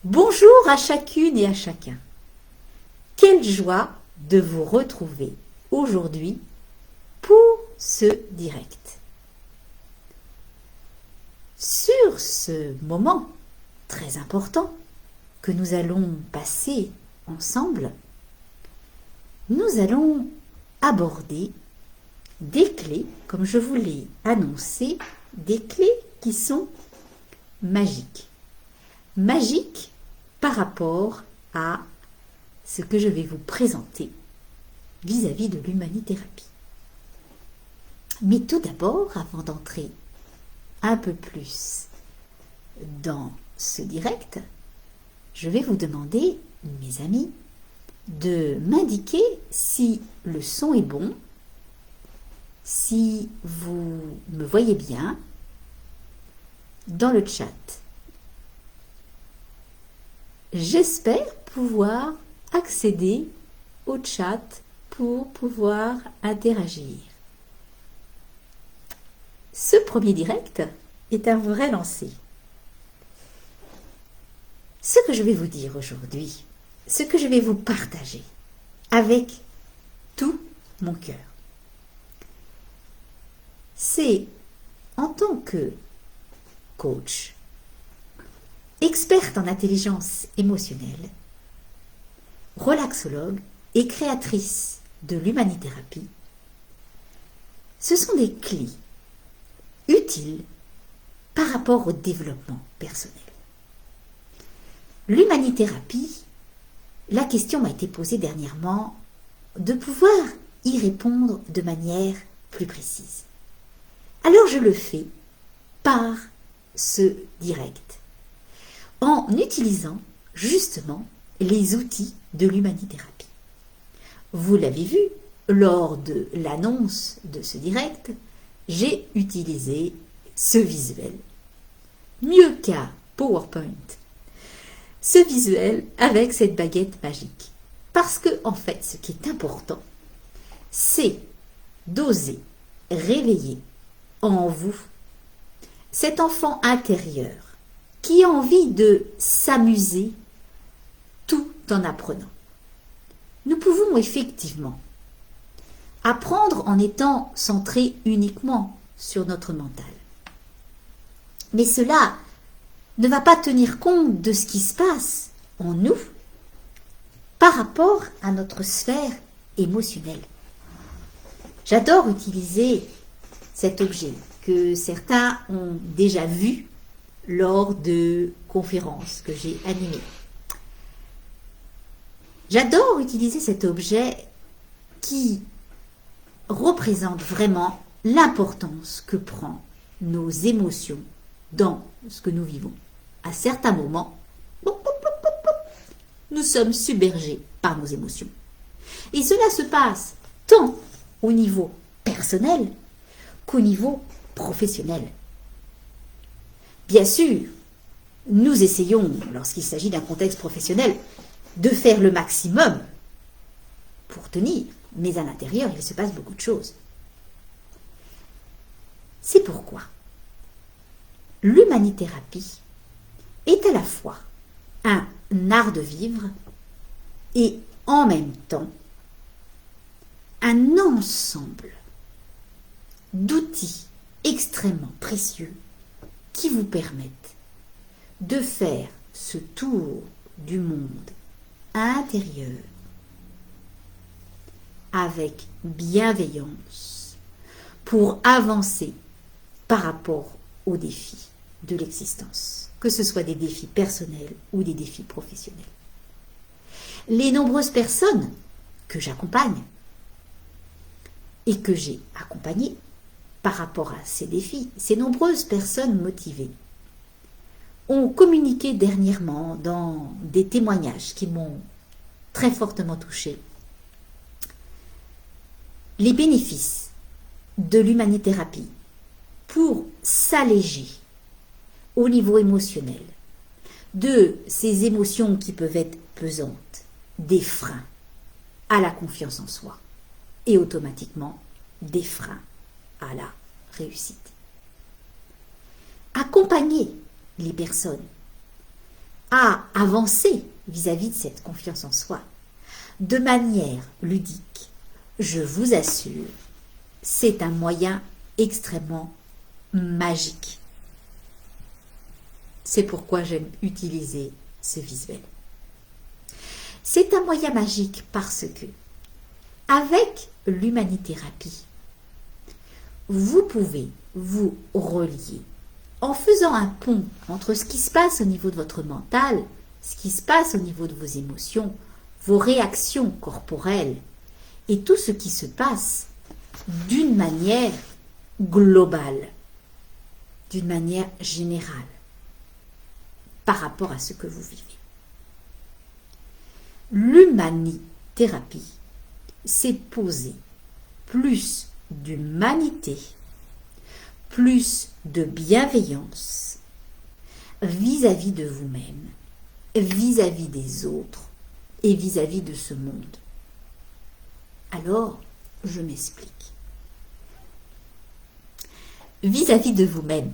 Bonjour à chacune et à chacun. Quelle joie de vous retrouver aujourd'hui pour ce direct. Sur ce moment très important que nous allons passer ensemble, nous allons aborder des clés, comme je vous l'ai annoncé, des clés qui sont magiques. Magiques par rapport à ce que je vais vous présenter vis-à-vis de l'humanithérapie. Mais tout d'abord, avant d'entrer un peu plus dans ce direct, je vais vous demander, mes amis, de m'indiquer si le son est bon, si vous me voyez bien dans le chat. J'espère pouvoir accéder au chat pour pouvoir interagir. Ce premier direct est un vrai lancer. Ce que je vais vous dire aujourd'hui, ce que je vais vous partager avec tout mon cœur, c'est en tant que coach, experte en intelligence émotionnelle, relaxologue et créatrice de l'humanithérapie, ce sont des clés utiles par rapport au développement personnel. L'humanithérapie, la question m'a été posée dernièrement de pouvoir y répondre de manière plus précise. Alors je le fais par ce direct, en utilisant justement les outils de l'humanithérapie. Vous l'avez vu, lors de l'annonce de ce direct, j'ai utilisé ce visuel. Mieux qu'un PowerPoint. Ce visuel avec cette baguette magique. Parce que, en fait, ce qui est important, c'est d'oser réveiller en vous cet enfant intérieur qui a envie de s'amuser tout en apprenant. Nous pouvons effectivement apprendre en étant centré uniquement sur notre mental. Mais cela ne va pas tenir compte de ce qui se passe en nous par rapport à notre sphère émotionnelle. J'adore utiliser cet objet que certains ont déjà vu lors de conférences que j'ai animées. J'adore utiliser cet objet qui représente vraiment l'importance que prend nos émotions dans ce que nous vivons. À certains moments, nous sommes submergés par nos émotions. Et cela se passe tant au niveau personnel qu'au niveau professionnel. Bien sûr, nous essayons, lorsqu'il s'agit d'un contexte professionnel, de faire le maximum pour tenir, mais à l'intérieur, il se passe beaucoup de choses. C'est pourquoi l'humanithérapie est à la fois un art de vivre et en même temps un ensemble d'outils extrêmement précieux qui vous permettent de faire ce tour du monde intérieur avec bienveillance pour avancer par rapport aux défis de l'existence, que ce soit des défis personnels ou des défis professionnels. Les nombreuses personnes que j'accompagne et que j'ai accompagnées par rapport à ces défis, ces nombreuses personnes motivées ont communiqué dernièrement dans des témoignages qui m'ont très fortement touchée les bénéfices de l'humanithérapie pour s'alléger au niveau émotionnel de ces émotions qui peuvent être pesantes, des freins à la confiance en soi et automatiquement des freins à la réussite. Accompagner les personnes à avancer vis-à-vis de cette confiance en soi de manière ludique, je vous assure, c'est un moyen extrêmement magique. C'est pourquoi j'aime utiliser ce visuel. C'est un moyen magique parce que, avec l'humanithérapie, vous pouvez vous relier en faisant un pont entre ce qui se passe au niveau de votre mental, ce qui se passe au niveau de vos émotions, vos réactions corporelles et tout ce qui se passe d'une manière globale, d'une manière générale, par rapport à ce que vous vivez. L'humanithérapie, c'est poser plus d'humanité, plus de bienveillance vis-à-vis de vous-même, vis-à-vis des autres et vis-à-vis de ce monde. Alors, je m'explique. Vis-à-vis de vous-même,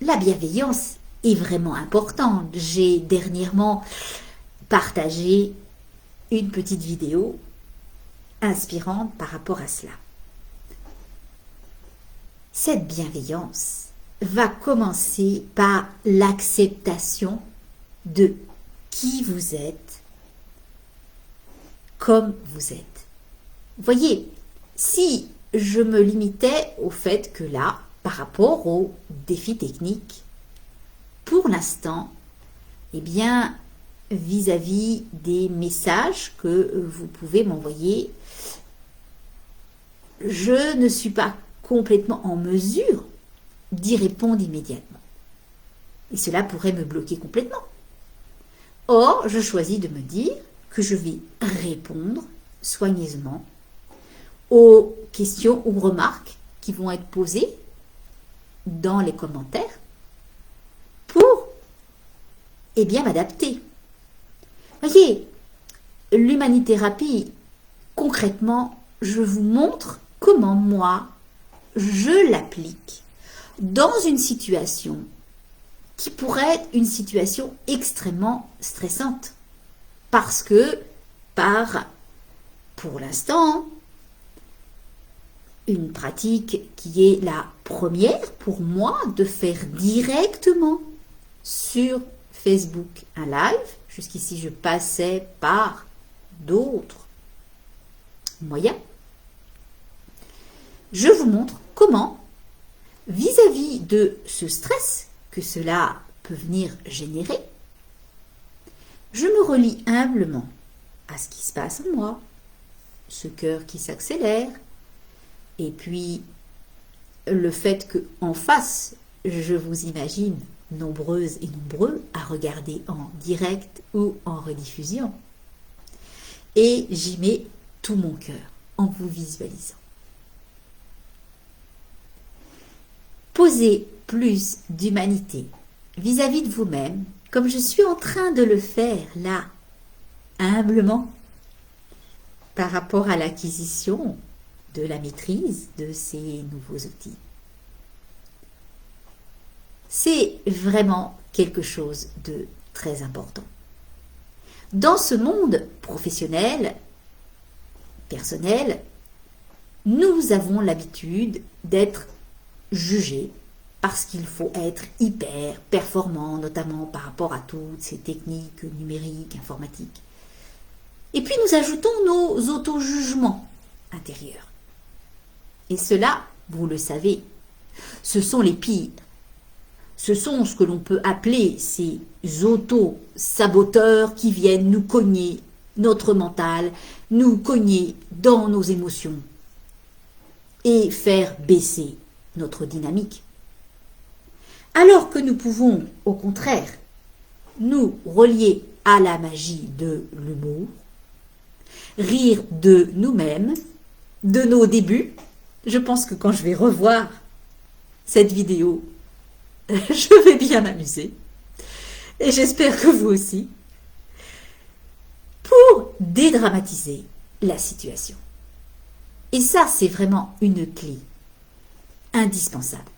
la bienveillance est vraiment importante. J'ai dernièrement partagé une petite vidéo inspirante par rapport à cela. Cette bienveillance va commencer par l'acceptation de qui vous êtes, comme vous êtes. Voyez, si je me limitais au fait que là, par rapport aux défis techniques, pour l'instant, eh bien, vis-à-vis des messages que vous pouvez m'envoyer, je ne suis pas complètement en mesure d'y répondre immédiatement. Et cela pourrait me bloquer complètement. Or, je choisis de me dire que je vais répondre soigneusement aux questions ou remarques qui vont être posées dans les commentaires pour, eh bien, m'adapter. Voyez, l'humanithérapie, concrètement, je vous montre comment moi, je l'applique dans une situation qui pourrait être une situation extrêmement stressante. Parce que, pour l'instant, une pratique qui est la première pour moi de faire directement sur Facebook un live. Jusqu'ici, je passais par d'autres moyens. Je vous montre comment, vis-à-vis de ce stress que cela peut venir générer, je me relie humblement à ce qui se passe en moi, ce cœur qui s'accélère, et puis le fait qu'en face, je vous imagine nombreuses et nombreux à regarder en direct ou en rediffusion. Et j'y mets tout mon cœur en vous visualisant. Posez plus d'humanité vis-à-vis de vous-même, comme je suis en train de le faire là, humblement, par rapport à l'acquisition de la maîtrise de ces nouveaux outils. C'est vraiment quelque chose de très important. Dans ce monde professionnel, personnel, nous avons l'habitude d'être jugés parce qu'il faut être hyper performant, notamment par rapport à toutes ces techniques numériques, informatiques. Et puis nous ajoutons nos auto-jugements intérieurs. Et cela, vous le savez, ce sont les pires. Ce sont ce que l'on peut appeler ces auto-saboteurs qui viennent nous cogner notre mental, nous cogner dans nos émotions et faire baisser notre dynamique. Alors que nous pouvons, au contraire, nous relier à la magie de l'humour, rire de nous-mêmes, de nos débuts. Je pense que quand je vais revoir cette vidéo, je vais bien m'amuser. Et j'espère que vous aussi. Pour dédramatiser la situation. Et ça, c'est vraiment une clé indispensable.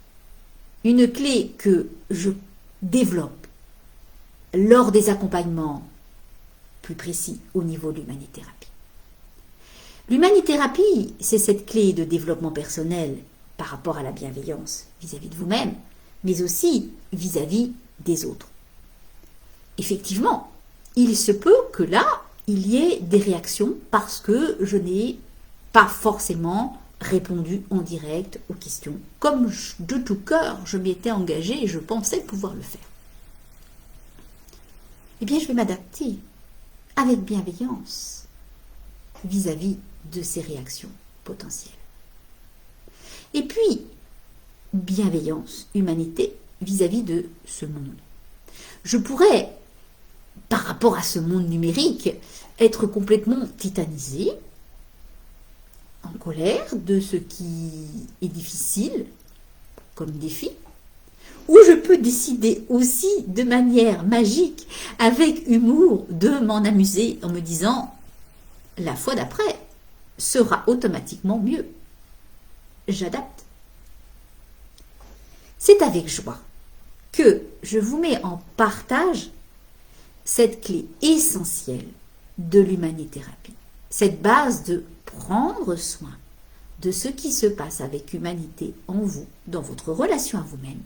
Une clé que je développe lors des accompagnements plus précis au niveau de l'humanithérapie. L'humanithérapie, c'est cette clé de développement personnel par rapport à la bienveillance vis-à-vis de vous-même, mais aussi vis-à-vis des autres. Effectivement, il se peut que là, il y ait des réactions parce que je n'ai pas forcément répondu en direct aux questions. Comme de tout cœur, je m'y étais engagée et je pensais pouvoir le faire. Eh bien, je vais m'adapter avec bienveillance vis-à-vis de ces réactions potentielles. Et puis, bienveillance, humanité vis-à-vis de ce monde. Je pourrais, par rapport à ce monde numérique, être complètement titanisée, en colère de ce qui est difficile comme défi, ou je peux décider aussi de manière magique, avec humour, de m'en amuser en me disant « la fois d'après sera automatiquement mieux ». J'adapte. C'est avec joie que je vous mets en partage cette clé essentielle de l'humanithérapie, cette base de prendre soin de ce qui se passe avec humanité en vous, dans votre relation à vous-même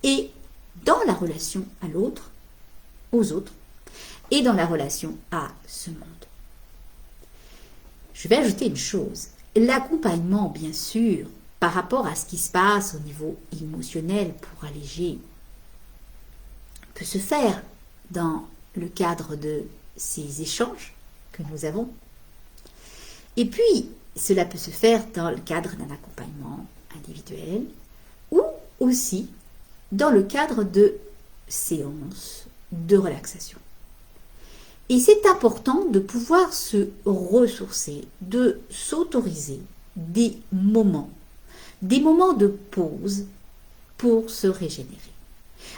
et dans la relation à l'autre, aux autres, et dans la relation à ce monde. Je vais ajouter une chose, l'accompagnement bien sûr, par rapport à ce qui se passe au niveau émotionnel pour alléger, peut se faire dans le cadre de ces échanges que nous avons. Et puis, cela peut se faire dans le cadre d'un accompagnement individuel ou aussi dans le cadre de séances de relaxation. Et c'est important de pouvoir se ressourcer, de s'autoriser des moments de pause pour se régénérer.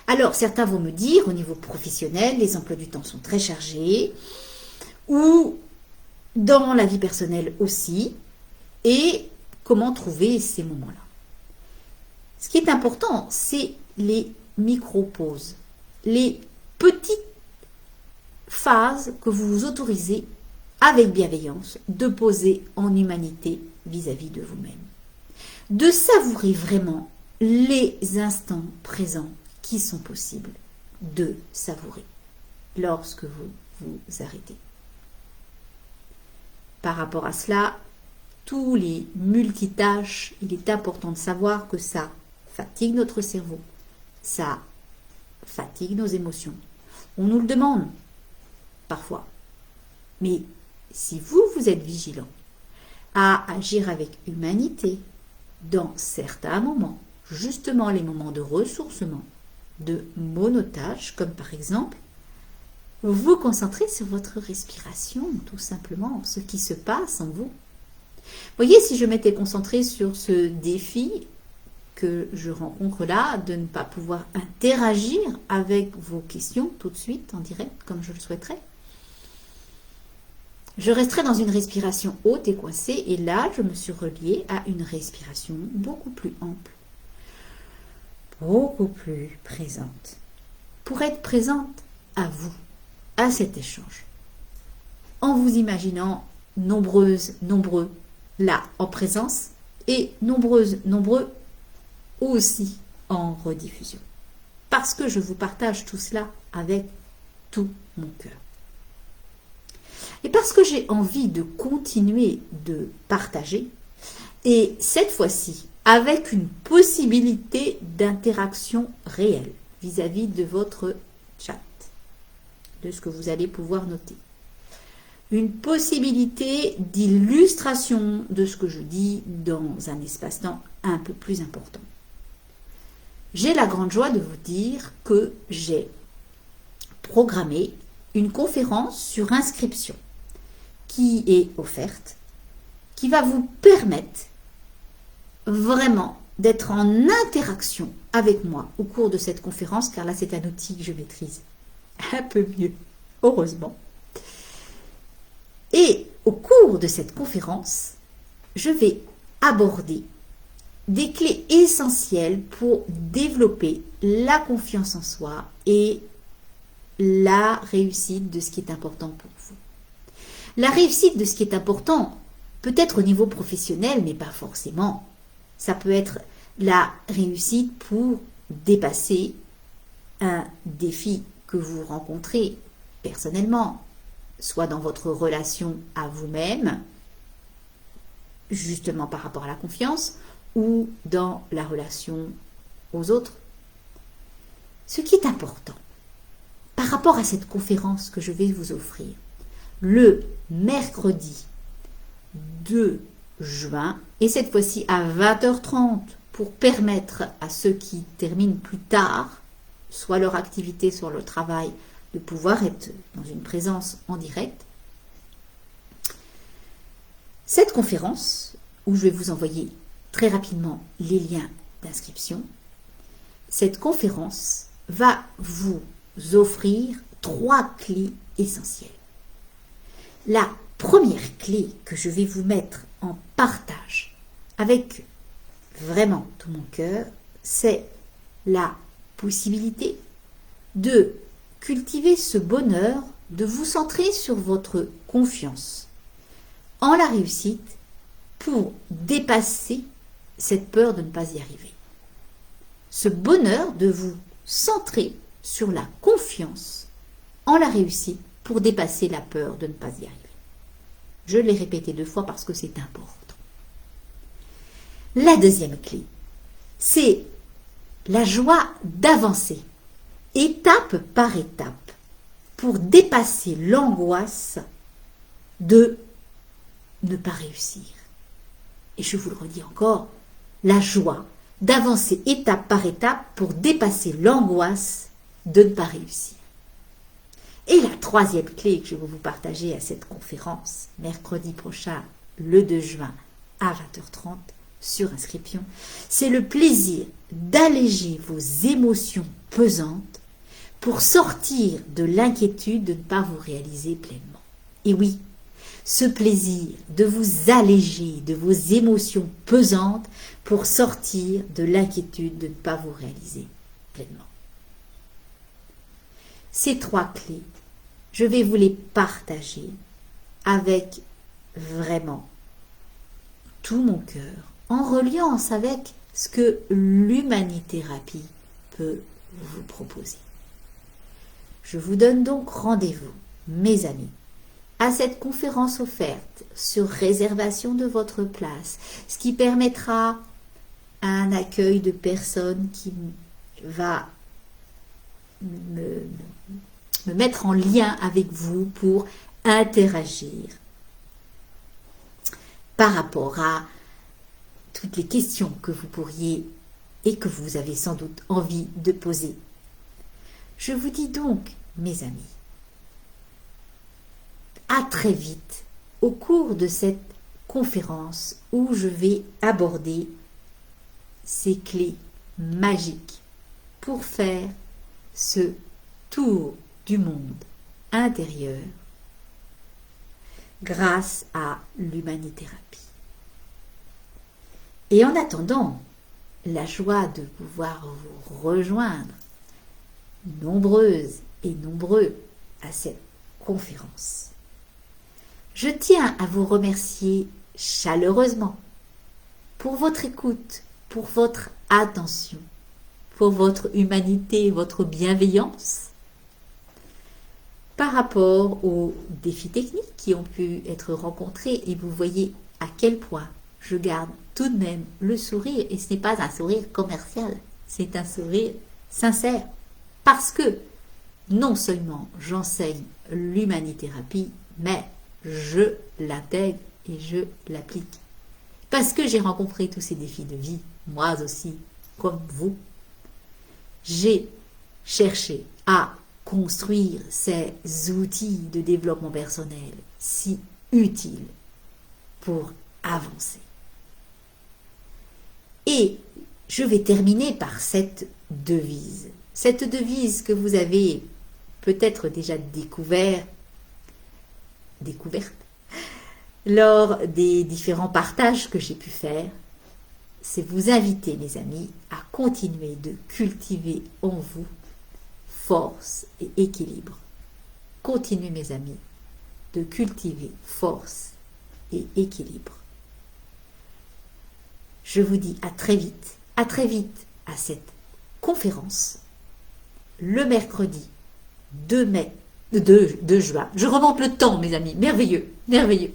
Alors, certains vont me dire, au niveau professionnel, les emplois du temps sont très chargés, ou dans la vie personnelle aussi, et comment trouver ces moments-là. Ce qui est important, c'est les micro-pauses, les petites phases que vous vous autorisez avec bienveillance de poser en humanité vis-à-vis de vous-même. De savourer vraiment les instants présents qui sont possibles de savourer lorsque vous vous arrêtez. Par rapport à cela, tous les multitâches, il est important de savoir que ça fatigue notre cerveau, ça fatigue nos émotions. On nous le demande parfois. Mais si vous êtes vigilant à agir avec humanité dans certains moments, justement les moments de ressourcement, de monotage, comme par exemple, vous concentrez sur votre respiration, tout simplement, ce qui se passe en vous. Voyez, si je m'étais concentrée sur ce défi que je rencontre là, de ne pas pouvoir interagir avec vos questions tout de suite, en direct, comme je le souhaiterais, je resterai dans une respiration haute et coincée, et là, je me suis reliée à une respiration beaucoup plus ample, beaucoup plus présente, pour être présente à vous, à cet échange, en vous imaginant nombreuses, nombreux, là, en présence, et nombreuses, nombreux, aussi en rediffusion. Parce que je vous partage tout cela avec tout mon cœur. Et parce que j'ai envie de continuer de partager, et cette fois-ci, avec une possibilité d'interaction réelle vis-à-vis de votre chat, de ce que vous allez pouvoir noter. Une possibilité d'illustration de ce que je dis dans un espace-temps un peu plus important. J'ai la grande joie de vous dire que j'ai programmé une conférence sur inscription qui est offerte, qui va vous permettre vraiment d'être en interaction avec moi au cours de cette conférence, car là c'est un outil que je maîtrise un peu mieux, heureusement. Et au cours de cette conférence, je vais aborder des clés essentielles pour développer la confiance en soi et la réussite de ce qui est important pour vous. La réussite de ce qui est important peut être au niveau professionnel, mais pas forcément. Ça peut être la réussite pour dépasser un défi que vous rencontrez personnellement, soit dans votre relation à vous-même, justement par rapport à la confiance, ou dans la relation aux autres. Ce qui est important par rapport à cette conférence que je vais vous offrir, le mercredi 2 juin, et cette fois-ci à 20h30, pour permettre à ceux qui terminent plus tard, soit leur activité, soit leur travail, de pouvoir être dans une présence en direct. Cette conférence, où je vais vous envoyer très rapidement les liens d'inscription, cette conférence va vous offrir 3 clés essentielles. La première clé que je vais vous mettre en partage avec vraiment tout mon cœur, c'est la possibilité de cultiver ce bonheur, de vous centrer sur votre confiance en la réussite pour dépasser cette peur de ne pas y arriver. Ce bonheur de vous centrer sur la confiance en la réussite pour dépasser la peur de ne pas y arriver. Je l'ai répété 2 fois parce que c'est important. La deuxième clé, c'est la joie d'avancer, étape par étape, pour dépasser l'angoisse de ne pas réussir. Et je vous le redis encore, la joie d'avancer étape par étape pour dépasser l'angoisse de ne pas réussir. Et la troisième clé que je vais vous partager à cette conférence, mercredi prochain, le 2 juin, à 20h30, sur inscription, c'est le plaisir d'alléger vos émotions pesantes pour sortir de l'inquiétude de ne pas vous réaliser pleinement. Et oui, ce plaisir de vous alléger de vos émotions pesantes pour sortir de l'inquiétude de ne pas vous réaliser pleinement. Ces 3 clés, je vais vous les partager avec vraiment tout mon cœur, en reliance avec ce que l'humanithérapie peut vous proposer. Je vous donne donc rendez-vous, mes amis, à cette conférence offerte sur réservation de votre place, ce qui permettra un accueil de personnes qui va me mettre en lien avec vous pour interagir par rapport à toutes les questions que vous pourriez et que vous avez sans doute envie de poser. Je vous dis donc, mes amis, à très vite au cours de cette conférence où je vais aborder ces clés magiques pour faire ce tour du monde intérieur grâce à l'humanithérapie. Et en attendant, la joie de pouvoir vous rejoindre, nombreuses et nombreux, à cette conférence. Je tiens à vous remercier chaleureusement pour votre écoute, pour votre attention, pour votre humanité, votre bienveillance par rapport aux défis techniques qui ont pu être rencontrés, et vous voyez à quel point je garde tout de même le sourire, et ce n'est pas un sourire commercial, c'est un sourire sincère, parce que non seulement j'enseigne l'humanithérapie, mais je l'intègre et je l'applique. Parce que j'ai rencontré tous ces défis de vie, moi aussi, comme vous, j'ai cherché à construire ces outils de développement personnel si utiles pour avancer. Et je vais terminer par cette devise que vous avez peut-être déjà découverte lors des différents partages que j'ai pu faire. C'est vous inviter, mes amis, à continuer de cultiver en vous force et équilibre. Continuez mes amis de cultiver force et équilibre. Je vous dis à très vite à cette conférence le mercredi 2 juin. Je remonte le temps mes amis, merveilleux, merveilleux.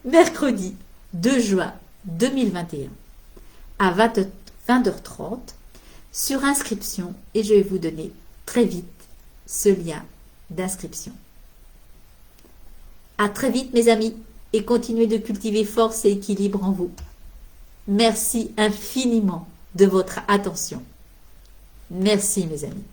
Mercredi 2 juin 2021 à 20h30 sur inscription et je vais vous donner très vite ce lien d'inscription. À très vite mes amis et continuez de cultiver force et équilibre en vous. Merci infiniment de votre attention. Merci mes amis.